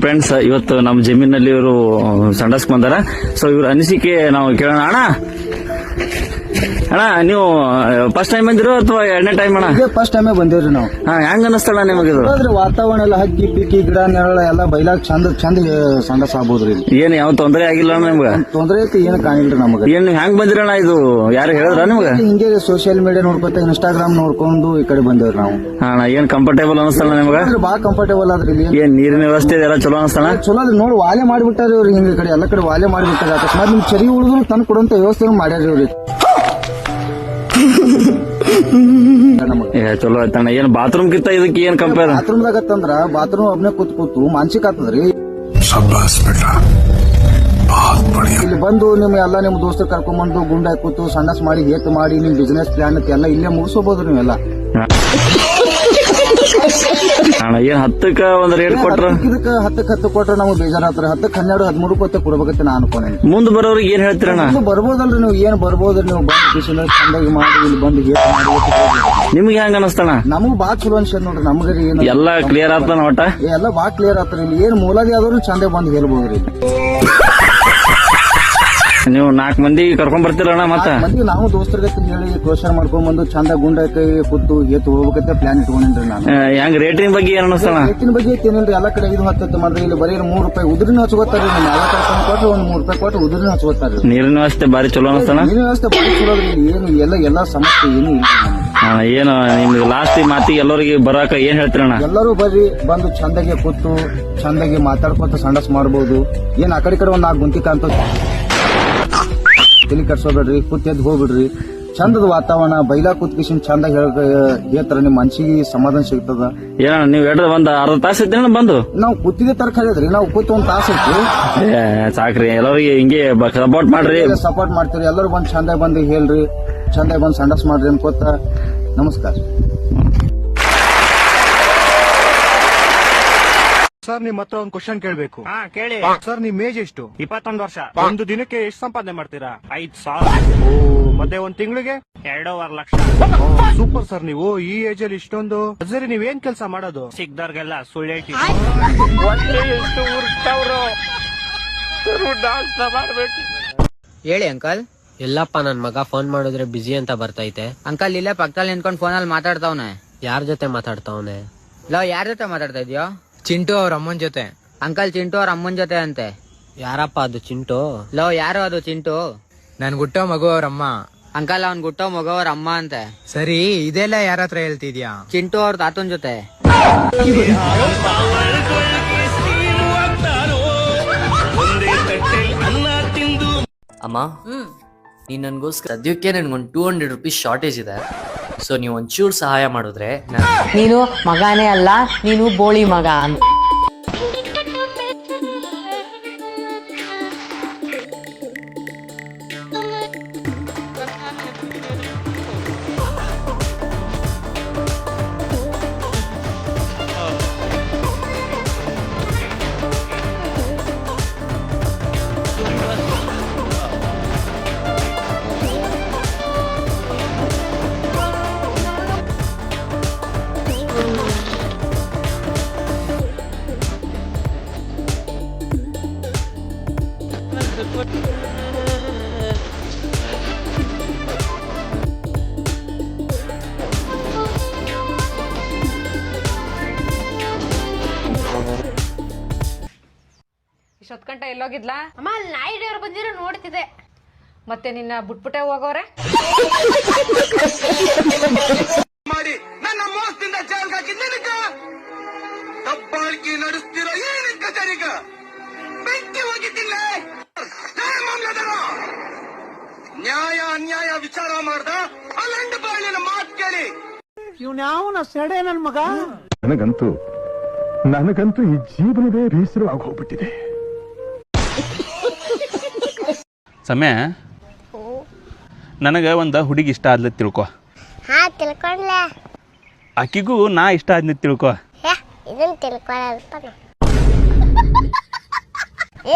Friends, ಇವತ್ತು ನಮ್ಮ ಜಮೀನಲ್ಲಿ ಇವರು ಸಂಡಸ್ಕ್ ಬಂದಾರ. ಸೊ ಇವ್ರ ಅನಿಸಿಕೆ ನಾವು ಕೇಳೋಣ. ಅಣ್ಣ ನೀವು ಫಸ್ಟ್ ಟೈಮ್ ಬಂದಿರೋ ಅಥವಾ ಎರಡನೇ ಟೈಮ್? ಅಣ್ಣ ಫಸ್ಟ್ ಟೈಮೇ ಬಂದಿವ್ರಿ ನಾವು. ಹೆಂಗ ಅನಸ್ತಳ ನಿಮಗೆ? ವಾತಾವರಣ ಎಲ್ಲ ಹಕ್ಕಿ ಪಿಕ್ಕಿ ಗಿಡ ನೆರಳ ಎಲ್ಲ ಬೈಲಾಗ್ ಚಂದ ಸಂಡಸ್ ಆಗ್ಬೋದ್ರಿ. ಏನ್ ಯಾವ ತೊಂದರೆ ಆಗಿಲ್ಲ ನಿಮ್ಗ? ತೊಂದರೆ ಐತಿ ಏನು ಕಾಣಿಲ್ರಿ ನಮಗ. ಏನ್ ಹೆಂಗ್ ಬಂದಿರಣ್ಣ? ಇದು ಯಾರು ಹೇಳಿದ್ರ ನಿಮ್ಗ? ಹಿಂಗೆ ಸೋಷಿಯಲ್ ಮೀಡಿಯಾ ನೋಡ್ಕೊತ ಇನ್ಸ್ಟಾಗ್ರಾಮ್ ನೋಡ್ಕೊಂಡು ಈ ಕಡೆ ಬಂದೇವ್ರಿ ನಾವು. ಅಣ್ಣ ಏನ್ ಕಂಫರ್ಟೇಬಲ್ ಅನಸ್ತಲ್ಲ ನಿಮ್ಗ? ಬಾಳ ಕಂಫರ್ಟೇಬಲ್ ಆದ್ರಿ. ಏನ್ ನೀರಿನ ವ್ಯವಸ್ಥೆ ಎಲ್ಲ ಚಲೋ ಅನಸ್ತಣ? ಚಲೋ ಅದ್ರಿ. ನೋಡಿ ವಾಲೆ ಮಾಡಿಬಿಟ್ಟಾರಿ ಅವ್ರಿ. ಹಿಂಗ ಕಡೆ ಎಲ್ಲ ಕಡೆ ವಾಲೆ ಮಾಡಿಬಿಟ್ಟಾರ. ಅಕಸ್ಮಾತ್ ನಿಮ್ ಚರಿ ಉಳಿದ್ರು ತಂದು ಕೊಡುವಂತ ವ್ಯವಸ್ಥೆ ಮಾಡ್ಯಾರಿ ಅವ್ರಿ. ಚಲೋ ಆಯ್ತಣ್ಣ. ಏನ್ ಬಾತ್ರೂಮ್ ಕಿತ್ತ ಇದಕ್ಕೆ ಏನ್ ಕಂಪೇರ್? ಬಾತ್ರೂಮ್ ದಾಗತ್ತಂದ್ರ ಬಾತ್ರೂಮ್ ಒಬ್ನೇ ಕೂತು ಮಾನಸಿಕ ಆಗ್ತದ್ರಿ. ಇಲ್ಲಿ ಬಂದು ನಿಮ್ ಎಲ್ಲಾ ನಿಮ್ ದೋಸ್ತರು ಕರ್ಕೊಂಡ್ಬಂದು ಗುಂಡ ಕೂತು ಸಂಡಸ್ ಮಾಡಿ ಹೇತ್ ಮಾಡಿ ನಿಮ್ ಬಿಸಿನೆಸ್ ಪ್ಲಾನ್ ಎಲ್ಲ ಇಲ್ಲೇ ಮುಗಿಸೋಬಹುದು ನೀವೆಲ್ಲ. ಅಣ್ಣ ಏನ್ 10ಕ್ಕ ಒಂದ್ ರೇಟ್ ಕೊಟ್ರ? ಇದಕ್ಕೆ 10 ಕೊಟ್ರ ನಮ್ಗೆ ಬೇಜಾರಾತ್ರ. 10, 12, 13 ರೂಪಾಯಿ ಕೊಡ್ಬೇಕಂತ ನಾನು ಅನ್ಕೊಂಡೆ. ಮುಂದ್ ಬರೋರಿಗೆ ಏನ್ ಹೇಳ್ತೀರಣ್ಣ? ಬರ್ಬೋದಲ್ರಿ. ನೀವು ಏನ್ ಬರ್ಬೋದ್ರಿ. ನೀವು ಬಂದು ಬಿಸಿನೆಸ್ ಚಂದಾಗಿ ಮಾಡಿ ಇಲ್ಲಿ ಬಂದು ಹೇತ್ ಮಾಡಿ. ನಿಮ್ಗೆ ಹೆಂಗ ಅನಸ್ತಣ? ನಮಗ್ ಬಾಳ ಚಲೋ ಅನ್ಸದ್ ನೋಡ್ರಿ. ನಮ್ಗೆ ಏನು ಎಲ್ಲಾ ಕ್ಲಿಯರ್ ಆತ ಒಟ್ಟ? ಎಲ್ಲ ಬಾಳ ಕ್ಲಿಯರ್ ಆತ್ರಿ. ಇಲ್ಲಿ ಏನ್ ಮೂಲದಿ ಆದ್ರೂ ಚಂದ ಬಂದು ಹೇಳ್ಬೋದ್ರಿ. ನೀವು 4 ಮಂದಿ ಕರ್ಕೊಂಡ್ ಬರ್ತೀರಣ್ಣ? ಮತ್ತ ಮಂದಿ ನಾವು ದೋಸ್ತರಿಗೆ ಹೇಳಿ ಕ್ರೋಶರ್ ಮಾಡ್ಕೊಂಡ್ ಬಂದು ಚಂದ ಗುಂಡ ಕೈ ಕೂತು ಎತ್ತು ಹೋಗ್ಬೇಕಂತ ಪ್ಲಾನ್ ಇಟ್ಕೊಂಡ್ರಿ ನಾನು. ಹೆಂಗ್ ರೇಟಿನ ಬಗ್ಗೆ ಏನ್ ಅನಸ್ತಣ? ರೇಟಿನ ಬಗ್ಗೆ ಏನಿಲ್ರಿ. ಎಲ್ಲ ಕಡೆ 5-10 ಮಾಡ್ರಿ. ಇಲ್ಲಿ ಬರೀ 3 ರೂಪಾಯಿ ಉದ್ರಿನ ಹಚ್ಕೋತಾರಿ. ನಮ್ಮ ಎಲ್ಲ ಕರ್ಕೊಂಡ್ ಕೊಟ್ರೆ 1 3 ರೂಪಾಯಿ ಕೊಟ್ಟು ಉದ್ರಿನ ಹಚ್ಕೋತಾರಿ. ನೀರಿನ ವ್ಯವಸ್ಥೆ ಬಾರಿ ಚಲೋ ಅನಸ್ತಣ? ನೀರಿನ ವ್ಯವಸ್ಥೆ ಬಾರಿ ಚಲೋ ಅದ್ರಿ. ಏನು ಎಲ್ಲಾ ಸಮಸ್ಯೆ ಏನು ಇಲ್ಲ. ಏನು ನಿಮ್ಗೆ ಲಾಸ್ಟ್ ಮಾತಿಗೆ ಎಲ್ಲರಿಗೆ ಬರಾಕ ಏನ್ ಹೇಳ್ತೀರಣ್ಣ? ಎಲ್ಲರೂ ಬರ್ರಿ, ಬಂದು ಚಂದಾಗಿ ಕೂತು ಚಂದಾಗಿ ಮಾತಾಡ್ಕೊತ ಸಂಡಸ್ ಮಾಡ್ಬೋದು. ಏನ್ ಆ ಕಡೆ ಒಂದ್ 4 ಗುಂತಿ ಕಾಂತ ತಲೆ ಕಟ್ಸೋಬೇಡ್ರಿ. ಕೂತ್ ಹೋಗ್ಬಿಡ್ರಿ. ಚಂದದ ವಾತಾವರಣ ಬೈಲಾ ಕೂತ್ಕಿಶನ್ ಚಂದ ಹೇಳ್ತಾರ. ನಿಮ್ ಮನ್ಸಿಗೆ ಸಮಾಧಾನ ಸಿಗ್ತದ. ಏನಣ್ಣ ನೀವ್ ಒಂದ್ ಅರ್ಧ ತಾಸ ಐತಿ ಬಂದು? ನಾವು ಕೂತಿಗೆ ತರ ಕಲಿಯದ್ರಿ. ನಾವು ಕೂತ್ 1 ತಾಸ ಐತಿ. ಸಾಕ್ರಿ. ಎಲ್ಲರಿಗೆ ಹಿಂಗೆ ಸಪೋರ್ಟ್ ಮಾಡ್ರಿ. ಸಪೋರ್ಟ್ ಮಾಡ್ತೀರಿ. ಎಲ್ಲರೂ ಬಂದ್ ಚಂದ ಬಂದು ಹೇಳ್ರಿ. ಚಂದ ಬಂದ್ ಸಂಡಸ್ ಮಾಡ್ರಿ ಅನ್ಕೋತ ನಮಸ್ಕಾರ. ಸರ್ ನಿಮ್ ಹತ್ರ ಒಂದು ಕ್ವಶನ್ ಕೇಳ್ಬೇಕು. ಕೇಳಿ ಸರ್ ನಿಮ್ ಏಜ್ ಎಷ್ಟು? 21 ವರ್ಷ. ಒಂದು ದಿನಕ್ಕೆ ಎಷ್ಟು ಸಂಪಾದನೆ ಮಾಡ್ತೀರಾ? 5,000. ಮತ್ತೆ ಒಂದ್ ತಿಂಗಳಿಗೆ 2.5 ಲಕ್ಷ. Super sir. ನೀವು ಈ ಏಜ್ ಅಲ್ಲಿ ಇಷ್ಟೊಂದು ಸರಿ ನೀವೇನ್ ಕೆಲಸ ಮಾಡೋದು? ಸಿಕ್ದವ್ರಿಗೆಲ್ಲ ಸುಳ್ಳು ಹೇಳ್ತಿ. ಹೇಳಿ ಅಂಕಲ್. ಎಲ್ಲಪ್ಪ ನನ್ ಮಗ ಫೋನ್ ಮಾಡಿದ್ರೆ ಬಿಜಿ ಅಂತ ಬರ್ತೈತೆ. ಅಂಕಲ್ ಇಲ್ಲೇ ಪಕ್ಕದಲ್ಲಿ ನಿಂತ್ಕೊಂಡು ಫೋನಲ್ಲಿ ಮಾತಾಡ್ತಾವನೆ. ಯಾರ ಜೊತೆ ಮಾತಾಡ್ತಾವನೆ? ಯಾರ ಜೊತೆ ಮಾತಾಡ್ತಾ ಇದೀಯೋ? ಚಿಂಟು ಅವ್ರ ಅಮ್ಮನ್ ಜೊತೆ. ಅಂಕಲ್ ಚಿಂಟು ಅವ್ರ ಅಮ್ಮನ್ ಜೊತೆ ಅಂತೆ. ಯಾರಪ್ಪ ಅದು ಚಿಂಟು? ಯಾರು ಅದು ಚಿಂಟು? ನನ್ ಗುಟ್ಟೋ ಮಗು ಅವ್ರಮ್ಮ. ಅಂಕಲ್ ಅವ್ನ್ ಗುಟ್ಟೋ ಮಗು ಅವ್ರ ಅಮ್ಮ ಅಂತೆ. ಸರಿ ಇದೆಲ್ಲ ಯಾರ ಹತ್ರ ಹೇಳ್ತಿದ್ಯಾ? ಚಿಂಟು ಅವ್ರ ತಾತನ್ ಜೊತೆ. ಅಮ್ಮ, ನೀನ್ ನನ್ಗೋಸ್ಕರ ಸದ್ಯಕ್ಕೆ ನನ್ಗೊಂದು 200 ರೂಪೀಸ್ ಶಾರ್ಟೇಜ್ ಇದೆ. ಸೊ ನೀವು ಒಂಚೂರು ಸಹಾಯ ಮಾಡಿದ್ರೆ. ನೀನು ಮಗನೇ ಅಲ್ಲ, ನೀನು ಬೋಳಿ ಮಗ. ಇಷ್ಟೊತ್ತು ಗಂಟೆ ಎಲ್ಲೋಗಿದ್ಲಾ? ಅಮ್ಮ ಅಲ್ಲಿ ನಾಯಿ ದೇವ್ರು ಬಂದಿರೋ ನೋಡ್ತಿದ್ದೆ. ಮತ್ತೆ ನಿನ್ನ ಬಿಟ್ಬಿಟ್ಟೆ ಹೋಗೋರೆ? ಮಾಡಿ ನನ್ನ ಮೋಸದಿಂದ ಜೈಲ್ಗೆ ಹಾಕಿದ್ ನಿನಗ ದಬ್ಬಾಳಿಕೆ ನಡೆಸ್ತಿರೋ ಏನಿನ್ ಕಚೇರಿಗ ಬೆಂಕಿ ಹೋಗಿದ್ದಿಲ್ಲ. ನ್ಯಾಯ ಅನ್ಯಾಯ ವಿಚಾರ ಮಾಡ್ದ ಅಲ್ಲಂಡ ಬಾಳಿನ ಮಾತು ಕೇಳಿ ಇವ್ನ್ಯಾವನ ಸೆಡೆ ನನ್ ಮಗ. ನನಗಂತೂ ಈ ಜೀವನವೇ ಬೇಸರವಾಗಿ ಹೋಗ್ಬಿಟ್ಟಿದೆ. ಸಮಯ ನನಗೆ ಒಂದು ಹುಡುಗಿ ಇಷ್ಟ ಆದ್ಲ ತಿಳ್ಕೊ. ತಿಳ್ಕೊಂಡ್ಲೆ. ಆಕಿಗೂ ನಾ ಇಷ್ಟ ಆದ್ನ ತಿಳ್ಕೊ. ಇದನ್ನ ತಿಳ್ಕೊಳ್ಳಲ್ಪ.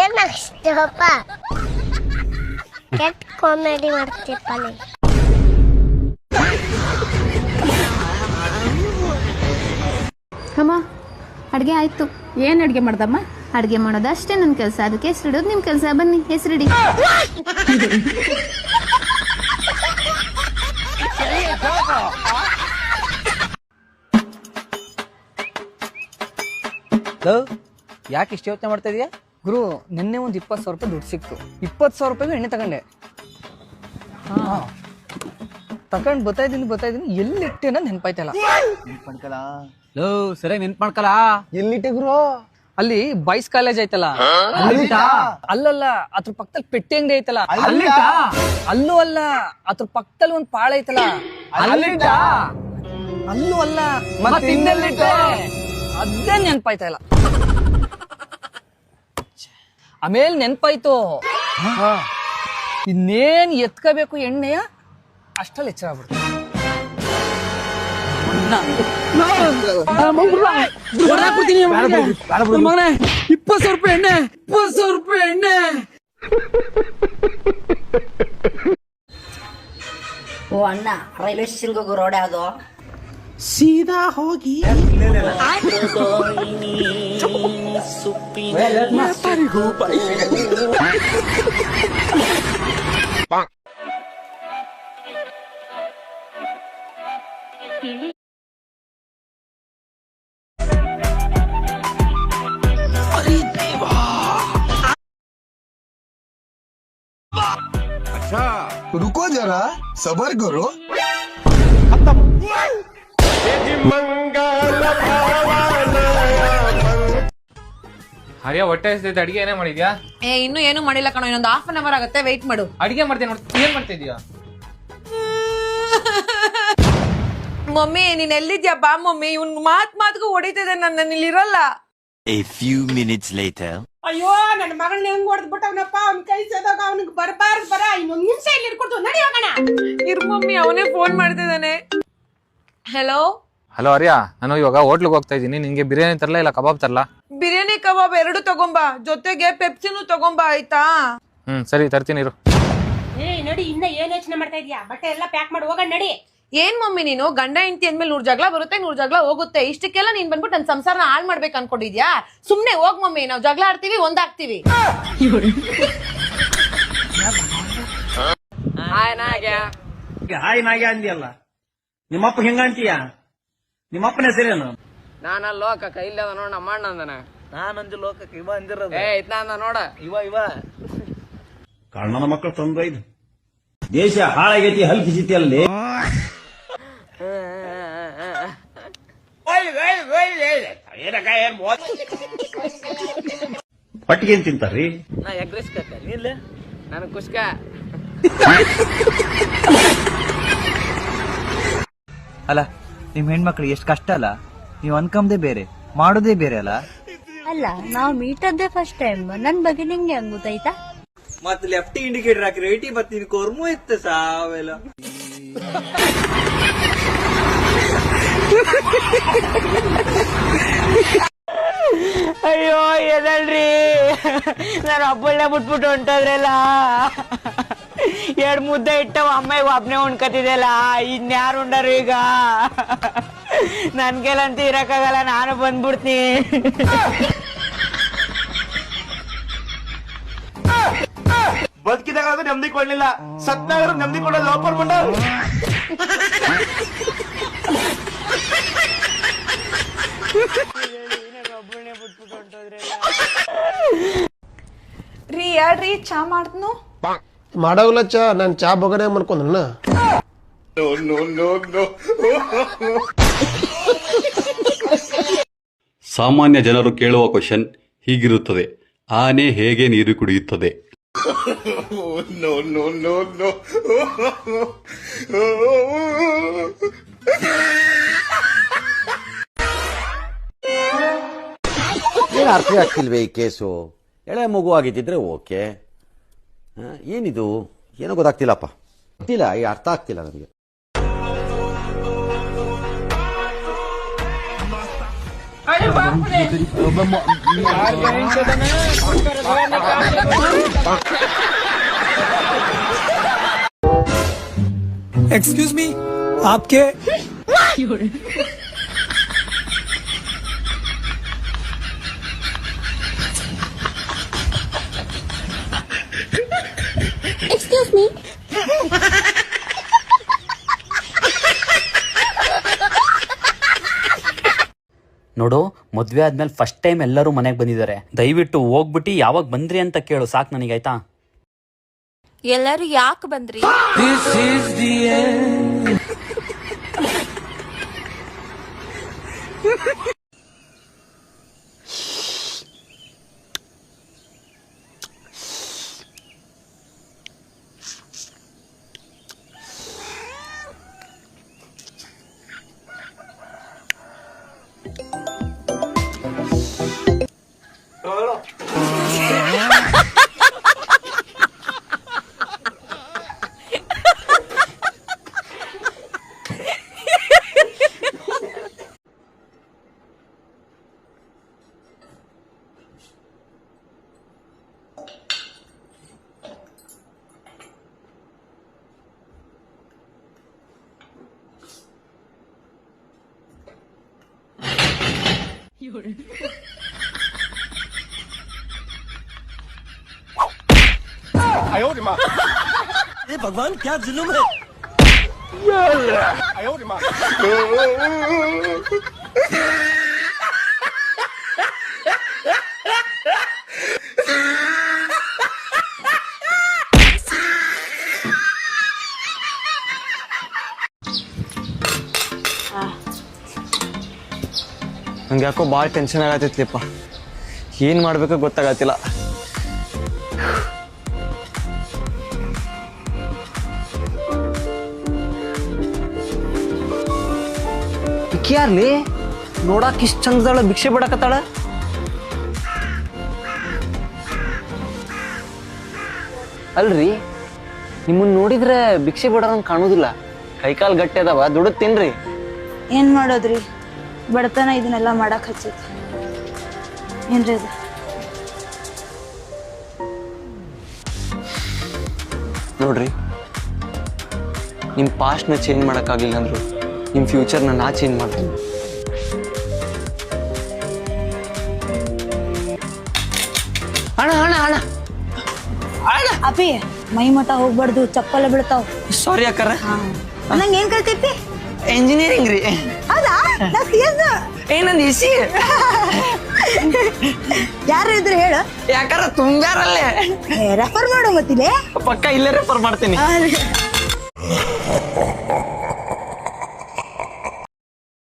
ಏನಾಗ್ತಪ್ಪ? ಕೆಟ್ಟ ಕಾಮಿಡಿ ಮಾಡ್ತೀಪ್ಪ ನೀ. ಅಮ್ಮ ಅಡುಗೆ ಆಯ್ತು. ಏನು ಅಡುಗೆ ಮಾಡ್ದಮ್ಮ? ಅಡ್ಗೆ ಮಾಡೋದು ಅಷ್ಟೇ ನನ್ನ ಕೆಲಸ. ಅದಕ್ಕೆ ಹೆಸರಿಡೋದು ನಿಮ್ ಕೆಲಸ. ಬನ್ನಿ ಹೆಸರಿಡಿ. ಯಾಕೆ ಇಷ್ಟು ಯೋಚನೆ ಮಾಡ್ತಾ ಇದೀಯಾ? ಗುರು ನಿನ್ನೆ ಒಂದು 20,000 ರೂಪಾಯಿ ದುಡ್ಡು ಸಿಕ್ತು. 20,000 ರೂಪಾಯಿಗೂ ಎಣ್ಣೆ ತಗೊಂಡೆ. ತಗೊಂಡ್ ಬತ್ತಾಯಿದ್ದೀನಿ ಎಲ್ಲಿಟ್ಟೆ ನೆನ್ಪಾಯ್ತಲ್ಲ. ಸರಿ ನೆನ್ಪು ಮಾಡ್ಕಲ್ಲ. ಎಲ್ಲಿಟ್ಟೆ ಗುರು? ಅಲ್ಲಿ ಬಾಯ್ಸ್ ಕಾಲೇಜ್ ಐತಲ್ಲ, ಅಲ್ಲಲ್ಲ ಅದ್ರ ಪಕ್ಕದಲ್ಲಿ ಪೆಟ್ಟಿ ಅಂಗಡಿ ಐತಲ್ಲ, ಅಲ್ಲೂ ಅಲ್ಲ ಅದ್ರ ಪಕ್ಕದಲ್ಲಿ ಒಂದ್ ಪಾಳ ಐತಲ್ಲ, ಅಲ್ಲೂ ಅಲ್ಲ ಮತ್ತೆ ಇನ್ನೆಲ್ಲಿಟ್ಟೆ? ಅದೇ ನೆನ್ಪಾಯ್ತಾ ಇಲ್ಲ. ಆಮೇಲೆ ನೆನ್ಪಾಯ್ತು, ಇನ್ನೇನ್ ಎತ್ಕೋಬೇಕು ಎಣ್ಣೆಯ ಅಷ್ಟಲ್ಲಿ ಎಚ್ಚರ ಆಗ್ಬಿಡ್ತು. 20,000 ರೂಪಾಯಿ ಎಣ್ಣೆ, 20,000 ರೂಪಾಯಿ ಎಣ್ಣೆ. ಓ ಅಣ್ಣ, ರೈಲ್ವೆ ಸ್ಟೇಷನ್ಗೆ ಹೋಗೋ ರೋಡ್ ಯಾವ್ದು? ಸೀದಾ ಹೋಗಿ रुको जरा सबर करो. ಹರಿಯ ಹೊಟ್ಟೆ ಹಸಿದೈತೆ, ಅಡಿಗೆ ಏನೇ ಮಾಡಿದ್ಯಾ? ಇನ್ನು ಏನು ಮಾಡಿಲ್ಲ ಕಣೋ, ಇನ್ನೊಂದು half an hour ಆಗುತ್ತೆ, ವೆಯ್ಟ್ ಮಾಡು. ಅಡಿಗೆ ಮಾಡ್ತೀನಿ, ಏನ್ ಮಾಡ್ತಾ ಇದೀಯಾ? ಮಮ್ಮಿ ನೀನ್ ಎಲ್ಲಿದ್ಯಾ? ಬಾ ಮಮ್ಮಿ, ಇವ್ನ್ ಮಾತ್ಗೂ ಹೊಡಿತಿದೆ, ನನ್ನ ಇಲ್ಲಿರಲ್ಲ. A few minutes later. ಅಯ್ಯೋ ನನ್ನ ಮಗಳನ್ನ ಹೆಂಗ್ ಹೊಡೆದ್ಬಿಟ್ಟವನಪ್ಪ, ಅವ್ನ ಕೈ ಸೇದಾಗ ಅವನಿಗೆ ಬರಬಾರ್ದು. ಬರ ಇನ್ನೊಂದ್ ನಿಮಿಷ ಇಲ್ಲಿ ಇಟ್ಕೊಡ್ತು, ನಡಿ ಹೋಗೋಣ. ಇರ್ ಮಮ್ಮಿ, ಅವನೇ ಫೋನ್ ಮಾಡ್ತಿದ್ದಾನೆ. ಹಲೋ ಹಲೋ ಹರಿಯ, ನಾನು ಇವಾಗ ಹೋಟ್ಲಿಗೆ ಹೋಗ್ತಾ ಇದ್ದೀನಿ. ನಿನ್ಗೆ ಬಿರಿಯಾನಿ ತರಲಾ ಇಲ್ಲ ಕಬಾಬ್ ತರಲಾ? ಬಿರಿಯಾನಿ ಕಬಾಬ್ ಎರಡು ತಗೊಂಬಾ, ಜೊತೆಗೆ ಪೆಪ್ಸಿನೂ ತಗೊಂಬಾ, ಆಯ್ತಾ? ಸರಿ ತರ್ತೀನಿ ಇರು. ನಡಿ, ಇನ್ನ ಏನ್ ಯೋಚನೆ ಮಾಡ್ತಾ ಇದೀಯಾ? ಬಟ್ಟೆ ಎಲ್ಲ ಪ್ಯಾಕ್ ಮಾಡಿ ಹೋಗೋಣ, ನಡಿ. ಏನ್ ಮಮ್ಮಿ ನೀನು ಗಂಡ ಹೆಂಡತಿ ಅಂದ್ಮೇಲೆ 100 ಜಗಳ ಬರುತ್ತೆ, 100 ಜಗಳ ಹೋಗುತ್ತೆ. ಇಷ್ಟಕ್ಕೆಲ್ಲ ನೀನ್ ಬಂದ್ಬಿಟ್ಟು ನನ್ ಸಂಸಾರನ ಹಾಳು ಮಾಡ್ಬೇಕು ಅನ್ಕೊಂಡಿದ್ಯಾ? ಸುಮ್ನೆ ಹೋಗ್ ಮಮ್ಮಿ, ನಾವ್ ಜಗಳ ಆಡ್ತೀವಿ, ಒಂದಾಗ್ತೀವಿ. ಹಾಯ್ ನಾಗ್ಯ ಅಂದಿಯಲ್ಲ, ನಿಮ್ಮಪ್ಪ ಹೆಂಗ ಅಂತೀಯ? ನಿಮ್ಮಪ್ಪನ ಹೆಸರೇನು? ನಾನ ಲೋಕ ಕೈಲ್ಲ ನೋಡ ನಮ್ಮ ಅಣ್ಣ ಅಂದನ. ನಾನಂದು ಲೋಕಕ್ಕೆ ಇವ ಅಂದಿರೋದು. ಇದ್ನ ನೋಡ ಇವ ಕಣ್ಣನ ಮಕ್ಕಳು ತಂದು ಇದು ದೇಶ ಹಾಳಾಗೈತಿ, ಹಲ್ಕಿಸಿತಿ ಅಲ್ಲಿ. ಹೊಟ್ಟಿಗೆ ಏನ್ ತಿಂತಾರ್ರಿ? ನಾ ಎಗ್ರೆಸ್ಕ ನಿಲ್ಲ, ನನ್ ಕುಸ್ಕ. ಅಲ್ಲ ನಿಮ್ ಹೆಣ್ಮಕ್ಳು ಎಷ್ಟು ಕಷ್ಟ ಅಲ್ಲ, ನೀವು ಅನ್ಕಂದೇ ಬೇರೆ, ಮಾಡೋದೇ ಬೇರೆ ಅಲ್ಲ. ಅಲ್ಲ, ನಾವು ಮೀಟ್ ಆದ್ದೆ ಫಸ್ಟ್ ಟೈಮ್, ನನ್ ಬಗ್ಗೆ ನಿಂಗೆ ಹೆಂಗ್ ಗೊತ್ತಾಯ್ತಾ? ಮತ್ತೆ ಲೆಫ್ಟ್ ಇಂಡಿಕೇಟರ್ ಹಾಕಿ ರೈಟಿ ಬರ್ತೀನಿ, ಕೊರ್ಮು ಇತ್ತು ಸಾವೆಲ್ಲ. ಅಯ್ಯೋ ಎದಳ್ರಿ, ನಾನು ಹಬ್ಬಳ್ಳೆ ಬಿಟ್ಬಿಟ್ಟು ಹೊಂಟೋದ್ರಲ್ಲ. 2 ಮುದ್ದೆ ಇಟ್ಟವ ಅಮ್ಮ ಒಬ್ನೇ ಉಣ್ಕತಿದ್ದಲ್ಲ, ಇನ್ಯಾರು ಉಂಡರು ಈಗ? ನನ್ಗೆಲ್ಲಂತ ಇರಕ್ಕಾಗಲ್ಲ, ನಾನು ಬಂದ್ಬಿಡ್ತೀನಿ. ಬದುಕಿದಾಗ ನೆಮ್ಮದಿ ಕೊಡ್ಲಿಲ್ಲ, ಸತ್ತಾಗ ನೆಮ್ಮದಿ ಕೊಡೋದು ಲೋಪರ್ ಬಂಡ. ರೀ ಯಾರ್ರಿ ಚಾ ಮಾಡ್ತನು? ಮಾಡವಲ್ಲ ಚಾ, ನಾನು ಚಾ ಬಗನೆ ಮಾಡ್ಕೊಂಡ್ರಣ್ಣ. ಸಾಮಾನ್ಯ ಜನರು ಕೇಳುವ ಕ್ವಶನ್ ಹೀಗಿರುತ್ತದೆ: ಆನೆ ಹೇಗೆ ನೀರು ಕುಡಿಯುತ್ತದೆ? ಏನು ಅರ್ಥ ಆಗ್ತಿಲ್ವೇ ಈ ಕೇಸು? ಎಳೆ ಮಗು ಆಗಿದ್ದಿದ್ರೆ ಓಕೆ, ಏನಿದು ಏನೋ ಗೊತ್ತಾಗ್ತಿಲ್ಲಪ್ಪ, ಗೊತ್ತಿಲ್ಲ, ಈ ಅರ್ಥ ಆಗ್ತಿಲ್ಲ ನನಗೆ. एक्सक्यूज मी, आपके ಮದ್ವೆ ಆದ್ಮೇಲೆ ಫಸ್ಟ್ ಟೈಮ್ ಎಲ್ಲರೂ ಮನೆಗೆ ಬಂದಿದ್ದಾರೆ. ದಯವಿಟ್ಟು ಹೋಗ್ಬಿಟ್ಟು ಯಾವಾಗ ಬಂದ್ರಿ ಅಂತ ಕೇಳು, ಸಾಕು ನನಗೆ, ಆಯ್ತಾ? ಎಲ್ಲರೂ ಯಾಕೆ ಬಂದ್ರಿ? भगवान क्या जुलुम है ನಂಗೆ ಯಾಕೋ ಭಾಳ ಟೆನ್ಷನ್ ಆಗತ್ತೈತಿಪ್ಪ. ಏನ್ ಮಾಡ್ಬೇಕೋ ಗೊತ್ತಾಗತ್ತಿಲ್ಲ. ಯಾರ್ಲಿ ನೋಡಾಕ್ ಇಷ್ಟ ಚಂದದಳ ಭಿಕ್ಷೆ ಬಿಡಕತ್ತಾಳ? ಅಲ್ರಿ, ನಿಮ್ಮನ್ನ ನೋಡಿದ್ರೆ ಭಿಕ್ಷೆ ಬಿಡೋರಂಗ್ ಕಾಣುದಿಲ್ಲ. ಕೈಕಾಲ್ ಗಟ್ಟಿ ಅದಾವ, ದುಡ್ಡು ತಿನ್ರಿ. ಏನ್ ಮಾಡೋದ್ರಿ, ಬಡತನ ಇದನ್ನೆಲ್ಲ ಮಾಡಕ್ ಹಚ್ಚೈತಿ. ಏನ್ರಿ ಇದು? ನೋಡ್ರಿ, ನಿಮ್ ಪಾಸ್ಟ್ನ ಚೇಂಜ್ ಮಾಡಕ್ಕಾಗ್ಲಿಲ್ಲ ಅಂದ್ರು ನಿಮ್ ಫ್ಯೂಚರ್ನ ನಾ ಚೇಂಜ್ ಮಾಡ್ತೀನಿ. ಅಣ್ಣ ಅಣ್ಣ ಅಣ್ಣ ಅಣ್ಣ, ಅಪಿ ಮೈ ಮಠ ಹೋಗ್ಬಾರ್ದು, ಚಪ್ಪಲ ಬೀಳ್ತಾವ್. ಸಾರಿ ಅಕ್ಕಾರ. ನಂಗೆ ಏನ್ ಕಲ್ತೈತಿ? ಇಂಜಿನಿಯರಿಂಗ್ ರೀ. ಹೌದಾ? ಏನಂದ್ ಇಸಿ ಯಾರು ಇದ್ರೆ ಹೇಳು. ಯಾಕಾರ ತುಂಬ್ಯಾರಲ್ಲೇ ರೆಫರ್ ಮಾಡು ಮತ್ತಿಲೆ. ಪಕ್ಕ ಇಲ್ಲೇ ರೆಫರ್ ಮಾಡ್ತೀನಿ.